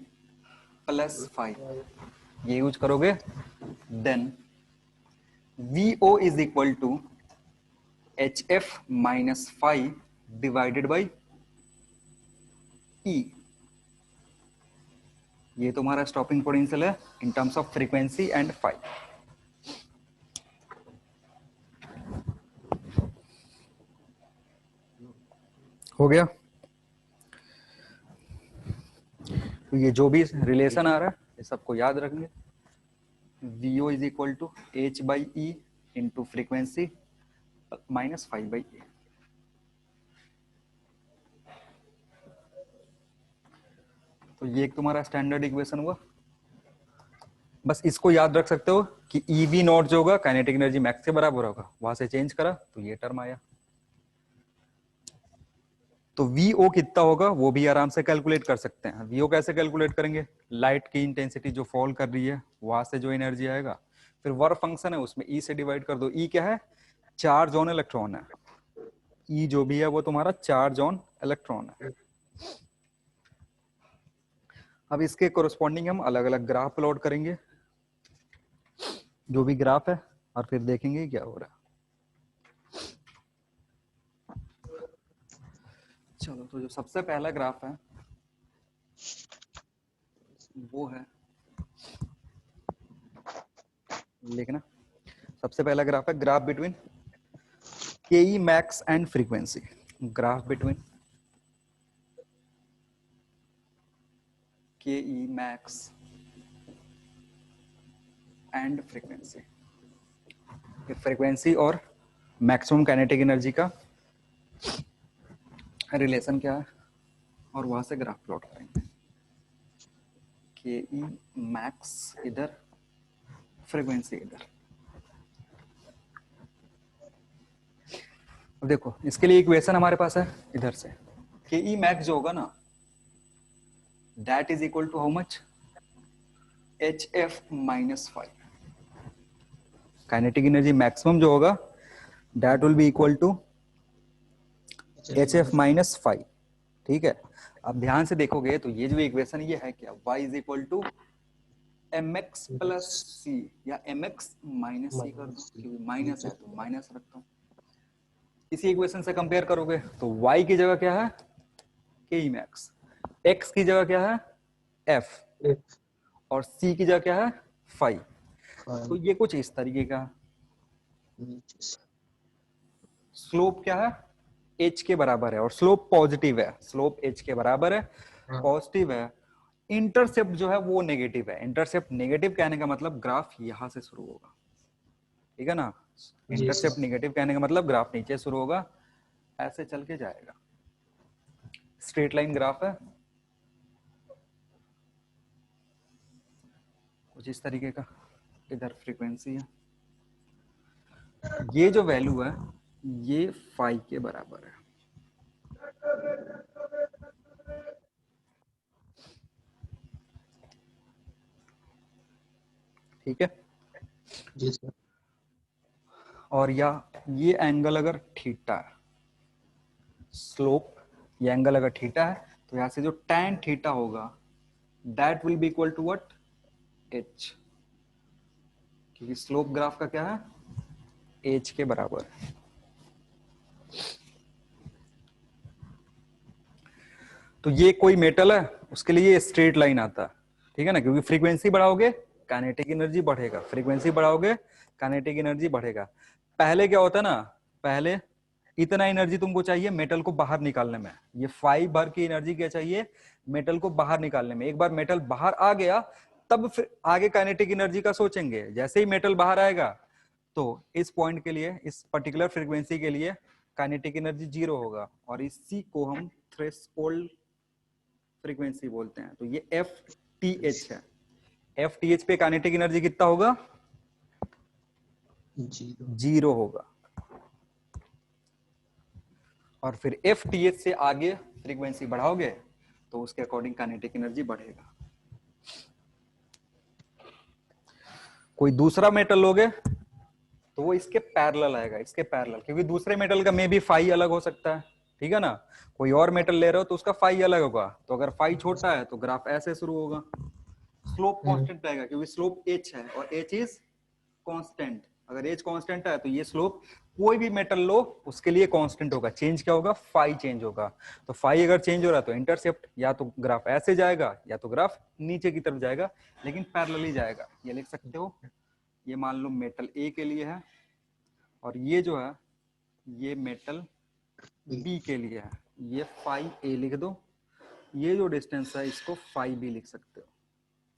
plus 5, ये यूज करोगे, then VO is equal to HF minus 5 divided by E। ये तुम्हारा स्टॉपिंग पोटेंशियल है in terms of frequency and phi. हो गया। तो ये जो भी रिलेशन आ रहा है ये सबको याद रखेंगे, VO is equal to H/E into frequency minus 5/E। तो ये एक तुम्हारा स्टैंडर्ड इक्वेशन हुआ। बस इसको याद रख सकते हो कि EV नॉट जो होगा काइनेटिक एनर्जी मैक्स के बराबर होगा, वहां से चेंज करा तो ये टर्म आया। तो VO कितना होगा वो भी आराम से कैलकुलेट कर सकते हैं। VO कैसे कैलकुलेट करेंगे, लाइट की इंटेंसिटी जो फॉल कर रही है वहां से जो एनर्जी आएगा, फिर वर्क फंक्शन है उसमें E से डिवाइड कर दो। E क्या है, चार्ज ऑन इलेक्ट्रॉन है। E जो भी है वो तुम्हारा चार्ज ऑन इलेक्ट्रॉन है। अब इसके कोरस्पॉन्डिंग हम अलग अलग ग्राफ प्लॉट करेंगे, जो भी ग्राफ है, और फिर देखेंगे क्या हो रहा है। चलो, तो जो सबसे पहला ग्राफ है वो है, लिखना, सबसे पहला ग्राफ है graph between KE max and frequency. Graph between KE max and frequency. Frequency और मैक्सिमम काइनेटिक एनर्जी का रिलेशन क्या है, और वहां से ग्राफ प्लॉट करेंगे। KE मैक्स इधर, फ्रीक्वेंसी इधर। अब देखो इसके लिए इक्वेशन हमारे पास है इधर से, KE मैक्स जो होगा ना, that is equal to how much, HF minus 5। Kinetic energy maximum जो होगा that will be equal to HF minus 5। ठीक है, अब ध्यान से देखोगे तो ये जो इक्वेशन ये है क्या, y is equal to mx plus C, या mx माइनस सी कर दो, क्योंकि माइनस है तो माइनस रखता हूँ। इसी इक्वेशन से कंपेयर करोगे तो y की जगह क्या है के मैक्स, x की जगह क्या है f, और c की जगह क्या है 5। तो ये कुछ इस तरीके का, स्लोप क्या है h के बराबर है, और स्लोप पॉजिटिव है, स्लोप h के बराबर है, पॉजिटिव है। इंटरसेप्ट जो है वो नेगेटिव है। इंटरसेप्ट नेगेटिव कहने का मतलब ग्राफ यहां से शुरू होगा, ठीक है ना। इंटरसेप्ट नेगेटिव कहने का मतलब ग्राफ नीचे शुरू होगा, ऐसे चल के जाएगा। स्ट्रेट लाइन ग्राफ है कुछ इस तरीके का। इधर फ्रीक्वेंसी है, ये जो वैल्यू है ये 5 के बराबर है। ठीक है, जी सर। और या ये एंगल अगर थीटा है, स्लोप, ये एंगल अगर थीटा है, तो यहां से जो tan थीटा होगा that will be equal to what, h, क्योंकि स्लोप ग्राफ का क्या है h के बराबर है। तो ये कोई मेटल है उसके लिए स्ट्रेट लाइन आता है, ठीक है ना, क्योंकि फ्रीक्वेंसी बढ़ाओगे काइनेटिक एनर्जी बढ़ेगा, फ्रीक्वेंसी बढ़ाओगे काइनेटिक एनर्जी बढ़ेगा। पहले क्या होता है ना, पहले इतना एनर्जी तुमको चाहिए मेटल को बाहर निकालने में, ये 5 भर की एनर्जी क्या चाहिए मेटल को बाहर निकालने में। एक बार मेटल बाहर आ गया तब फिर आगे काइनेटिक एनर्जी का सोचेंगे। जैसे ही मेटल बाहर आएगा तो इस पॉइंट के लिए, इस पर्टिकुलर फ्रीक्वेंसी के लिए काइनेटिक एनर्जी 0 होगा, और इसी को हम थ्रेशोल्ड फ्रीक्वेंसी बोलते हैं। तो ये FTH है। FTH पे काइनेटिक एनर्जी कितना होगा, 0 होगा। और फिर FTH से आगे फ्रीक्वेंसी बढ़ाओगे तो उसके अकॉर्डिंग काइनेटिक एनर्जी बढ़ेगा। कोई दूसरा मेटल लोगे तो वो इसके पैरेलल आएगा, इसके पैरेलल, क्योंकि दूसरे मेटल का मे भी फाई अलग हो सकता है, ठीक है ना। कोई और मेटल ले रहे हो तो उसका फाई अलग होगा, तो अगर फाई छोटा है तो ग्राफ ऐसे शुरू होगा। स्लोप कांस्टेंट रहेगा क्योंकि स्लोप h है और h इज कांस्टेंट। अगर h कांस्टेंट है तो ये स्लोप कोई भी मेटल लो उसके लिए कांस्टेंट होगा। चेंज क्या होगा, फाई चेंज होगा। तो फाई अगर चेंज हो रहा है तो इंटरसेप्ट या तो ग्राफ ऐसे जाएगा या तो ग्राफ नीचे की तरफ जाएगा, लेकिन पैरेलल ही जाएगा। ये लिख सकते हो, ये मान लो मेटल ए के लिए है, और ये जो है ये मेटल बी के लिए है। ये फाई ए लिख दो, ये जो डिस्टेंस है इसको फाई बी लिख सकते हो,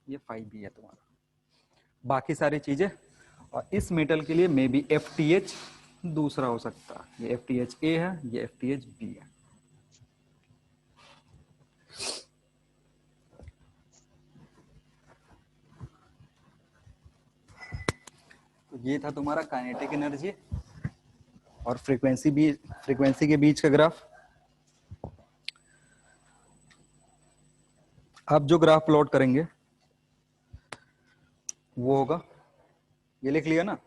ये फाई बी है तुम्हारा। बाकी सारी चीजें। और इस मेटल के लिए मे बी FTH दूसरा हो सकता है, ये FTH A है, ये FTH B है। तो ये था तुम्हारा काइनेटिक एनर्जी और फ्रीक्वेंसी के बीच का ग्राफ। अब जो ग्राफ प्लॉट करेंगे वो होगा, ये लिख लिया ना।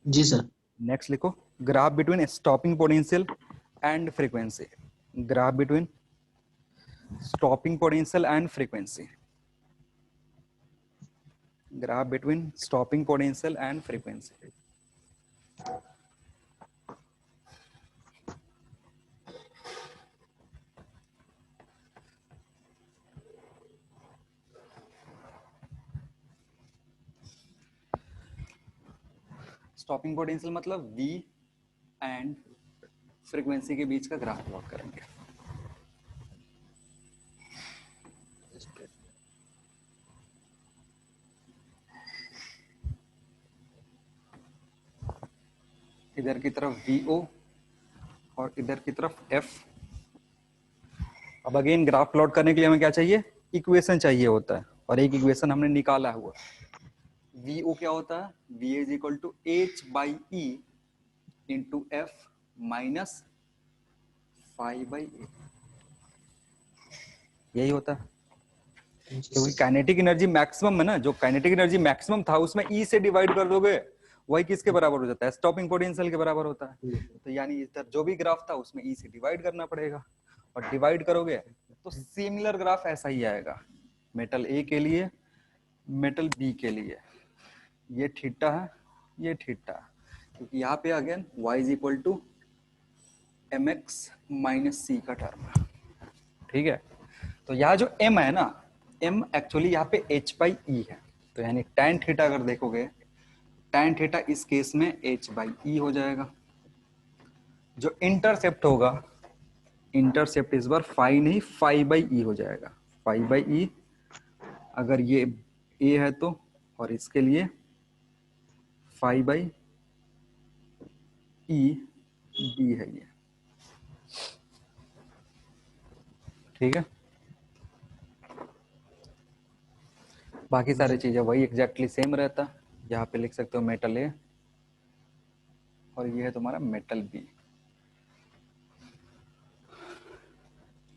जी सर। नेक्स्ट लिखो, graph between stopping potential and frequency. Graph between stopping potential and frequency. Graph between stopping potential and frequency. Stopping potential मतलब V एंड फ्रीक्वेंसी के बीच का ग्राफ प्लॉट करेंगे। इधर की तरफ VO और इधर की तरफ F। अब अगेन ग्राफ प्लॉट करने के लिए हमें क्या चाहिए, इक्वेशन चाहिए होता है, और एक इक्वेशन हमने निकाला हुआ। VO क्या होता है, V is equal to H/E into F minus phi/A। यही होता है, क्योंकि काइनेटिक एनर्जी मैक्सिमम है ना, जो काइनेटिक एनर्जी मैक्सिमम था उसमें E से डिवाइड कर दोगे, वही किसके बराबर हो जाता है, स्टॉपिंग पोटेंशियल के बराबर होता है। तो यानी इधर जो भी ग्राफ था उसमें E से डिवाइड करना पड़ेगा, और डिवाइड करोगे तो सिमिलर ग्राफ ऐसा ही आएगा, मेटल A के लिए, मेटल B के लिए। ये थीटा है, ये थीटा है, क्योंकि यहाँ पे again y is equal to mx minus c का टर्म है। ठीक है, तो यहाँ जो m है ना, m एक्चुअली यहाँ पे h/e है। तो यानी tan थीटा अगर देखोगे, tan थीटा इस केस में h/e हो जाएगा। जो इंटरसेप्ट होगा, इंटरसेप्ट इस बार फाई नहीं phi/e हो जाएगा। phi/e अगर ये a है तो, और इसके लिए phi/e b है ये। ठीक है, बाकी सारी चीजें वही एग्जैक्टली सेम रहता। यहाँ पे लिख सकते हो मेटल A और ये है तुम्हारा metal B।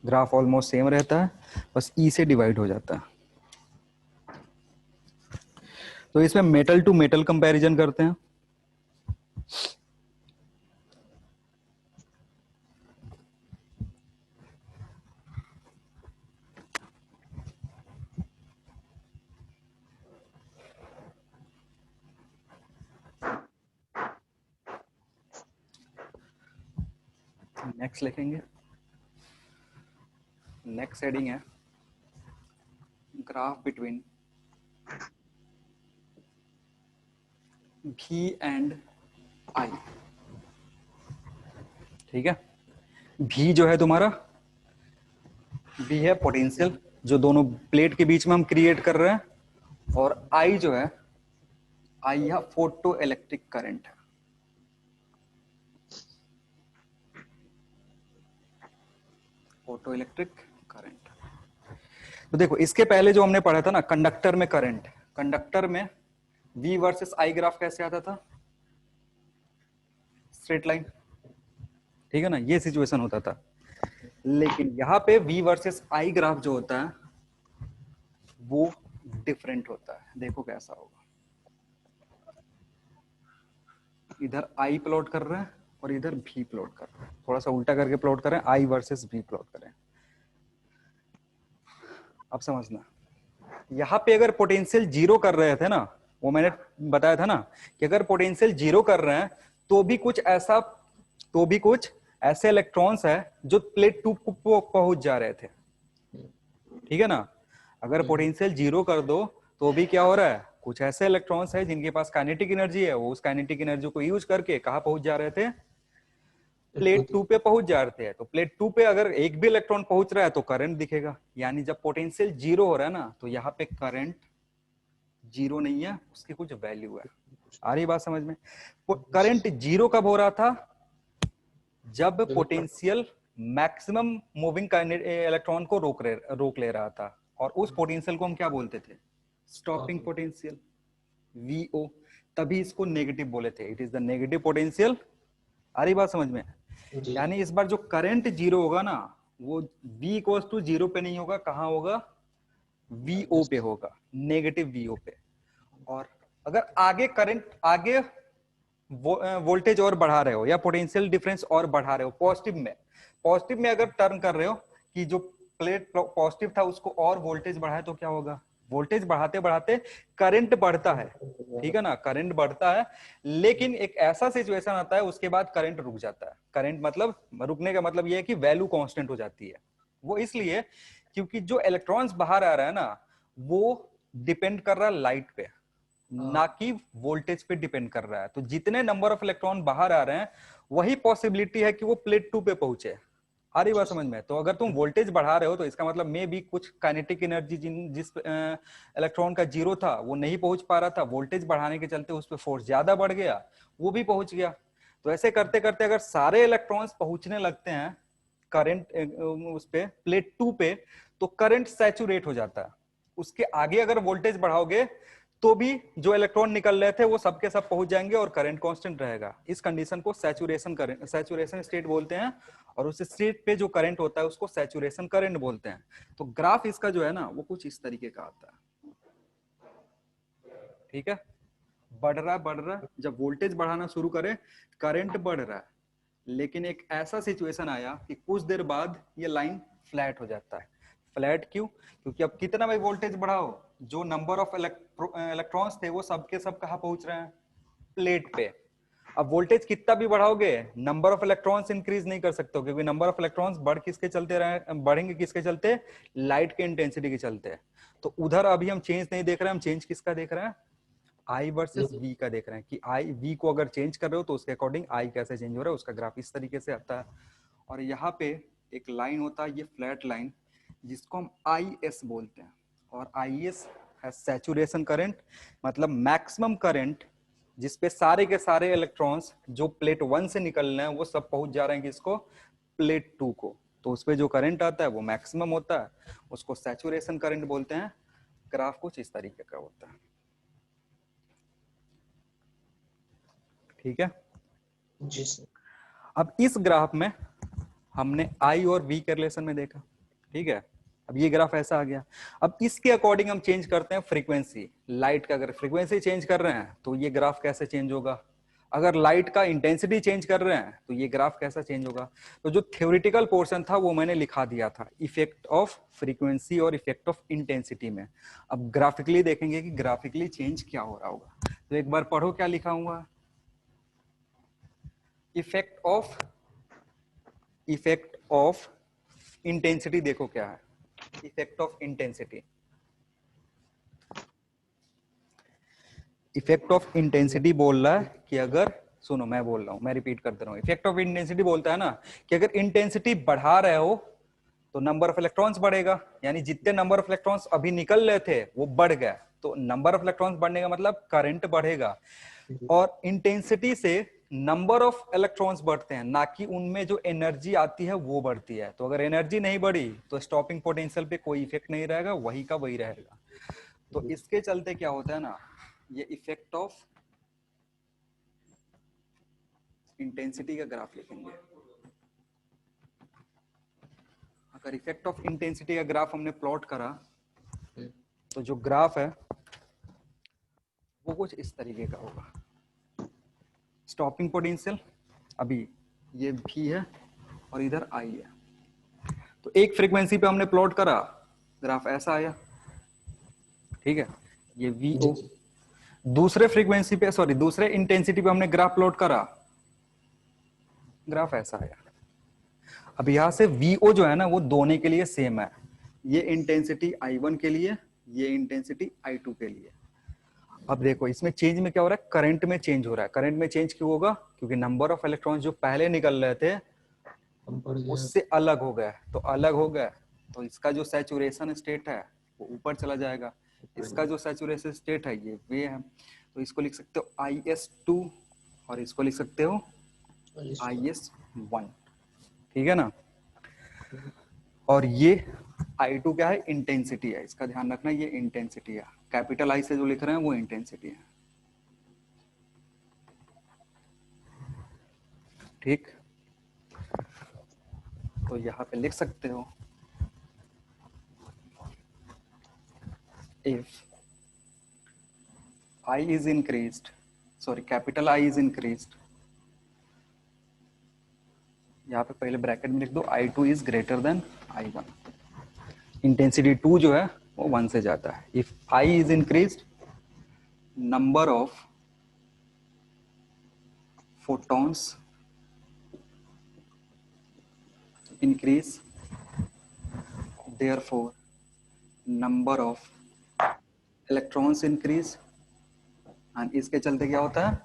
Graph almost same रहता है, बस E से डिवाइड हो जाता है। तो इसमें मेटल टू मेटल कंपैरिजन करते हैं। नेक्स्ट लिखेंगे, नेक्स्ट हेडिंग है graph between V and I। ठीक है, V जो है तुम्हारा, V है पोटेंशियल जो दोनों प्लेट के बीच में हम क्रिएट कर रहे हैं, और I जो है, I है फोटो इलेक्ट्रिक करंट है। Photo electric current. तो देखो इसके पहले जो हमने पढ़ा था ना, कंडक्टर में करंट, कंडक्टर में V वर्सेस I ग्राफ कैसे आता था, स्ट्रेट लाइन। ठीक है ना, ये सिचुएशन होता था। लेकिन यहाँ पे V वर्सेस I ग्राफ जो होता है वो डिफरेंट होता है। देखो कैसा होगा, इधर I प्लॉट कर रहे हैं और इधर V प्लॉट कर रहे हैं, थोड़ा सा उल्टा करके प्लॉट करें, I वर्सेस V प्लॉट करें। अब समझना, यहाँ पे अगर पोटेंशियल जीरो कर रहे थे ना, वो मैंने बताया था ना कि अगर पोटेंशियल जीरो कर रहे हैं तो भी कुछ ऐसे इलेक्ट्रॉन्स है जो प्लेट 2 को पहुंच जा रहे थे। ठीक है ना, अगर पोटेंशियल जीरो कर दो तो भी क्या हो रहा है, कुछ ऐसे इलेक्ट्रॉन्स है जिनके पास काइनेटिक एनर्जी है, वो उस काइनेटिक एनर्जी को यूज करके कहाँ पहुंच जा रहे थे, प्लेट 2 पे पहुंच जा रहे थे। तो प्लेट 2 पे अगर एक भी इलेक्ट्रॉन पहुंच रहा है तो करंट दिखेगा। यानी जब पोटेंशियल जीरो हो रहा है ना, तो यहाँ पे करंट जीरो नहीं है, उसकी कुछ वैल्यू है। आ रही बात समझ में? करंट जीरो कब हो रहा था? जब पोटेंशियल मैक्सिमम मूविंग इलेक्ट्रॉन को रोक ले रहा था, और उस पोटेंशियल को हम क्या बोलते थे? Stopping potential, V O. तभी इसको नेगेटिव बोले थे, it is the negative potential. आ रही बात समझ में? जी यानी इस बार जो करंट जीरो होगा ना, वो V इक्वल्स टू जीरो पे नहीं होगा, कहां होगा? VO पे होगा, नेगेटिव VO पे। और अगर आगे करंट, आगे वोल्टेज और बढ़ा रहे हो या पोटेंशियल डिफरेंस और बढ़ा रहे हो पॉजिटिव में अगर टर्न कर रहे हो कि जो प्लेट पॉजिटिव था उसको और वोल्टेज बढ़ाए, तो क्या होगा? वोल्टेज बढ़ाते बढ़ाते करंट बढ़ता है, ठीक है ना, करंट बढ़ता है। लेकिन एक ऐसा सिचुएशन आता है उसके बाद करंट रुक जाता है। करंट मतलब, रुकने का मतलब ये है कि वैल्यू कांस्टेंट हो जाती है। वो इसलिए क्योंकि जो इलेक्ट्रॉन्स बाहर आ रहा है ना, वो डिपेंड कर रहा है लाइट पे, ना कि वोल्टेज पे डिपेंड कर रहा है। तो जितने नंबर ऑफ इलेक्ट्रॉन बाहर आ रहे हैं, वही पॉसिबिलिटी है कि वो प्लेट 2 पे पहुंचे। आ रही बात समझ में? तो अगर तुम वोल्टेज बढ़ा रहे हो तो इसका मतलब मे भी कुछ काइनेटिक एनर्जी जिस इलेक्ट्रॉन का जीरो था वो नहीं पहुंच पा रहा था, वोल्टेज बढ़ाने के चलते उस पर फोर्स ज्यादा बढ़ गया, वो भी पहुंच गया। तो ऐसे करते करते अगर सारे इलेक्ट्रॉन्स पहुंचने लगते हैं करंट उस पे प्लेट 2 पे, तो करंट सैचुरेट हो जाता है। उसके आगे अगर वोल्टेज बढ़ाओगे तो भी जो इलेक्ट्रॉन निकल रहे थे वो सबके सब पहुंच जाएंगे और करंट कांस्टेंट रहेगा। इस कंडीशन को सैचुरेशन करंट, सैचुरेशन स्टेट बोलते हैं। और उस स्टेट पे जो करंट होता है उसको सैचुरेशन करंट बोलते हैं। तो ग्राफ इसका जो है ना, वो कुछ इस तरीके का आता है, ठीक है। बढ़ रहा है, जब वोल्टेज बढ़ाना शुरू करे करंट बढ़ रहा है, लेकिन एक ऐसा सिचुएशन आया कि कुछ देर बाद ये लाइन फ्लैट हो जाता है। फ्लैट क्यों? क्योंकि अब कितना भी वोल्टेज बढ़ाओ, जो नंबर ऑफ इलेक्ट्रॉन्स थे वो सबके सब कहाँ पहुंच रहे हैं? प्लेट पे। अब वोल्टेज कितना भी बढ़ाओगे, नंबर ऑफ इलेक्ट्रॉन्स इंक्रीज नहीं कर सकते हो, क्योंकि नंबर ऑफ इलेक्ट्रॉन्स बढ़ेंगे किसके चलते? लाइट के इंटेंसिटी के चलते। तो उधर अभी हम चेंज नहीं देख रहे हैं, हम चेंज किसका देख रहे हैं? आई वर्सेस वी का देख रहे हैं कि आई वी को अगर चेंज कर रहे हो तो उसके अकॉर्डिंग आई कैसे चेंज हो रहा है, उसका ग्राफ इस तरीके से आता है। और यहाँ पे एक लाइन होता है, ये फ्लैट लाइन, जिसको हम आई एस बोलते हैं। और आई एस है सैचुरेशन करंट, मतलब मैक्सिमम करंट जिसपे सारे के सारे इलेक्ट्रॉन्स जो प्लेट 1 से निकल रहे हैं वो सब पहुंच जा रहे हैं किसको? प्लेट 2 को। तो उसपे जो करंट आता है वो मैक्सिमम होता है, उसको सैचुरेशन करंट बोलते हैं। ग्राफ कुछ इस तरीके का होता है, ठीक है। जी सर। अब इस ग्राफ में हमने आई और वी के रिलेशन में देखा, ठीक है। अब ये ग्राफ ऐसा आ गया। अब इसके अकॉर्डिंग हम चेंज करते हैं फ्रीक्वेंसी। लाइट का अगर फ्रीक्वेंसी चेंज कर रहे हैं तो ये ग्राफ कैसे चेंज होगा? अगर लाइट का इंटेंसिटी चेंज कर रहे हैं तो ये ग्राफ कैसा चेंज होगा? तो जो थ्योरेटिकल पोर्शन था वो मैंने लिखा दिया था, इफेक्ट ऑफ फ्रीक्वेंसी और इफेक्ट ऑफ इंटेंसिटी में। अब ग्राफिकली देखेंगे कि ग्राफिकली चेंज क्या हो रहा होगा। तो एक बार पढ़ो क्या लिखा हुआ। इफेक्ट ऑफ इंटेंसिटी देखो क्या है। Effect of intensity, effect of intensity बोल रहा है कि अगर, सुनो मैं बोल रहा हूं, मैं रिपीट कर दे रहा हूं। इफेक्ट ऑफ इंटेंसिटी बोलता है ना कि अगर इंटेंसिटी बढ़ा रहे हो तो नंबर ऑफ इलेक्ट्रॉन्स बढ़ेगा, यानी जितने नंबर ऑफ इलेक्ट्रॉन्स अभी निकल रहे थे वो बढ़ गए, तो नंबर ऑफ इलेक्ट्रॉन्स बढ़ने का मतलब करंट बढ़ेगा। और इंटेंसिटी से नंबर ऑफ इलेक्ट्रॉन्स बढ़ते हैं, ना कि उनमें जो एनर्जी आती है वो बढ़ती है। तो अगर एनर्जी नहीं बढ़ी तो स्टॉपिंग पोटेंशियल पे कोई इफेक्ट नहीं रहेगा, वही का वही रहेगा। तो इसके चलते क्या होता है ना, ये इफेक्ट ऑफ इंटेंसिटी का ग्राफ लिखेंगे। अगर इफेक्ट ऑफ इंटेंसिटी का ग्राफ हमने प्लॉट करा तो जो ग्राफ है वो कुछ इस तरीके का होगा। स्टॉपिंग पोटेंशियल अभी ये भी है और इधर आई है, तो एक फ्रीक्वेंसी पे हमने प्लॉट करा, ग्राफ ऐसा आया, ठीक है। ये वीओ। दूसरे फ्रीक्वेंसी पे, सॉरी दूसरे इंटेंसिटी पे हमने ग्राफ प्लॉट करा, ग्राफ ऐसा आया। अब यहां से वीओ जो है ना वो दोनों के लिए सेम है। ये इंटेंसिटी I1 के लिए, ये इंटेंसिटी I2 के लिए। अब देखो इसमें चेंज में क्या हो रहा है, करंट में चेंज हो रहा है। करंट में चेंज क्यों होगा? क्योंकि नंबर ऑफ इलेक्ट्रॉन्स जो पहले निकल रहे थे उससे अलग हो गए, तो अलग हो गए तो इसका जो सैचुरेशन स्टेट है वो ऊपर चला जाएगा। इसका जो सैचुरेशन स्टेट है ये वे है, तो इसको लिख सकते हो IS2 और इसको लिख सकते हो IS1, ठीक है ना। और ये I2 क्या है, इंटेंसिटी है, इसका ध्यान रखना, ये इंटेंसिटी है, कैपिटल आई से जो लिख रहे हैं वो इंटेंसिटी है, ठीक। तो यहाँ पे लिख सकते हो if I is increased, sorry capital I is increased, यहाँ पे पहले ब्रैकेट में लिख दो I2 is greater than I1, intensity 2 जो है वो 1 से जाता है। If I is increased, number of photons increase, therefore number of electrons increase, and इसके चलते क्या होता है,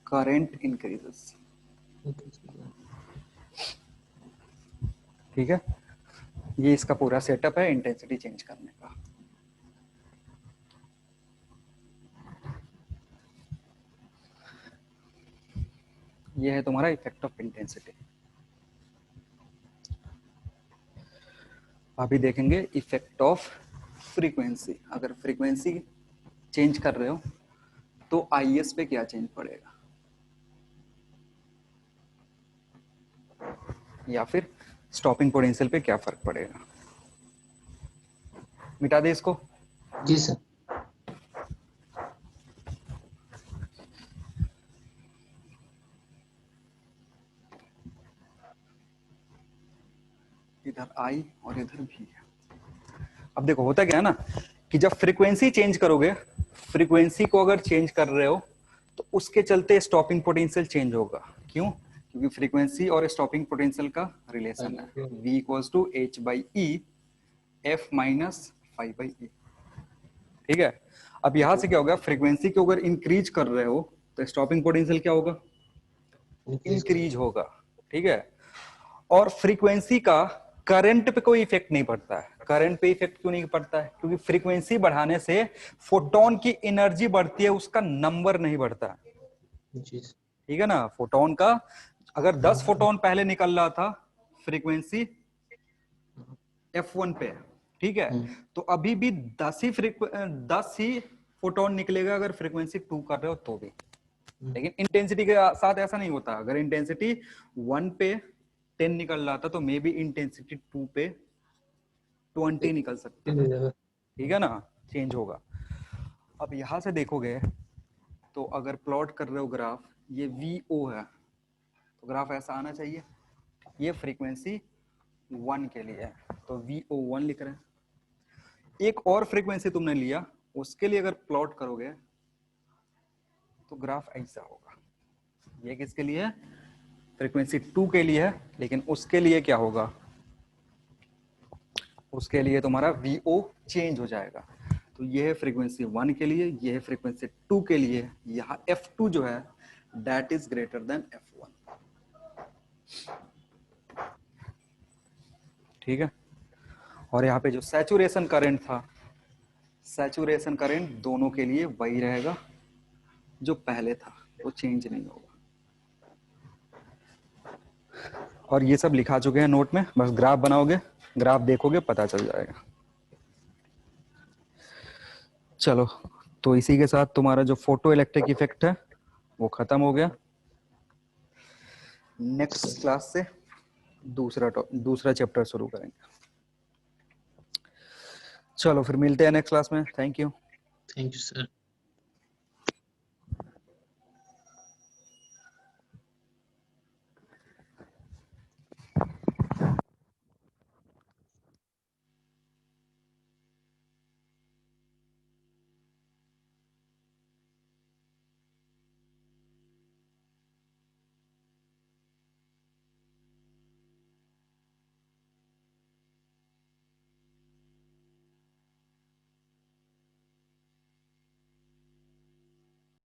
current increases, ठीक है। ये इसका पूरा सेटअप है इंटेंसिटी चेंज करने का। ये है तुम्हारा इफेक्ट ऑफ इंटेंसिटी। अभी देखेंगे इफेक्ट ऑफ फ्रीक्वेंसी। अगर फ्रीक्वेंसी चेंज कर रहे हो तो IS पे क्या चेंज पड़ेगा, या फिर स्टॉपिंग पोटेंशियल पे क्या फर्क पड़ेगा। मिटा दे इसको। जी सर। इधर I और इधर V है। अब देखो होता क्या है ना कि जब फ्रीक्वेंसी चेंज करोगे, फ्रीक्वेंसी को अगर चेंज कर रहे हो तो उसके चलते स्टॉपिंग पोटेंशियल चेंज होगा। क्यों? क्योंकि फ्रीक्वेंसी और स्टॉपिंग पोटेंशियल का रिलेशन है V = H/E F - phi/E, ठीक है। अब यहां से क्या होगा, फ्रीक्वेंसी को अगर इंक्रीज कर रहे हो तो स्टॉपिंग पोटेंशियल क्या होगा, इंक्रीज होगा, ठीक है। और फ्रीक्वेंसी का करंट पे कोई इफेक्ट नहीं पड़ता है। करंट पे इफेक्ट क्यों नहीं पड़ता है? क्योंकि फ्रीक्वेंसी बढ़ाने से फोटोन की एनर्जी बढ़ती है, उसका नंबर नहीं बढ़ता है, ठीक है ना। फोटोन का अगर 10 फोटोन पहले निकल रहा था फ्रीक्वेंसी F1 पे, ठीक है, तो अभी भी 10 ही फोटोन निकलेगा अगर फ्रीक्वेंसी 2 कर रहे हो तो भी। लेकिन इंटेंसिटी के साथ ऐसा नहीं होता। अगर इंटेंसिटी 1 पे 10 निकल रहा था तो मे बी इंटेंसिटी 2 पे 20 निकल सकता है, ठीक है ना, चेंज होगा। अब यहां से देखोगे तो अगर प्लॉट कर रहे हो ग्राफ, ये VO है तो ग्राफ ऐसा आना चाहिए। ये फ्रीक्वेंसी 1 के लिए है तो VO1 लिख रहे हैं। एक और फ्रीक्वेंसी तुमने लिया, उसके लिए अगर प्लॉट करोगे तो ग्राफ ऐसा होगा। ये किसके लिए है? फ्रीक्वेंसी 2 के लिए है, लेकिन उसके लिए क्या होगा, उसके लिए तुम्हारा VO चेंज हो जाएगा। तो ये है फ्रीक्वेंसी 1 के लिए, ये है फ्रीक्वेंसी 2 के लिए। यहाँ F2 जो है that is greater than F1, ठीक है। और यहाँ पे जो सैचुरेशन करंट था, सैचुरेशन करंट दोनों के लिए वही रहेगा जो पहले था, वो चेंज नहीं होगा। और ये सब लिखा चुके हैं नोट में, बस ग्राफ बनाओगे, ग्राफ देखोगे पता चल जाएगा। चलो, तो इसी के साथ तुम्हारा जो फोटो इलेक्ट्रिक इफेक्ट है वो खत्म हो गया। नेक्स्ट क्लास से दूसरा चैप्टर शुरू करेंगे। चलो फिर मिलते हैं नेक्स्ट क्लास में। Thank you. Thank you sir.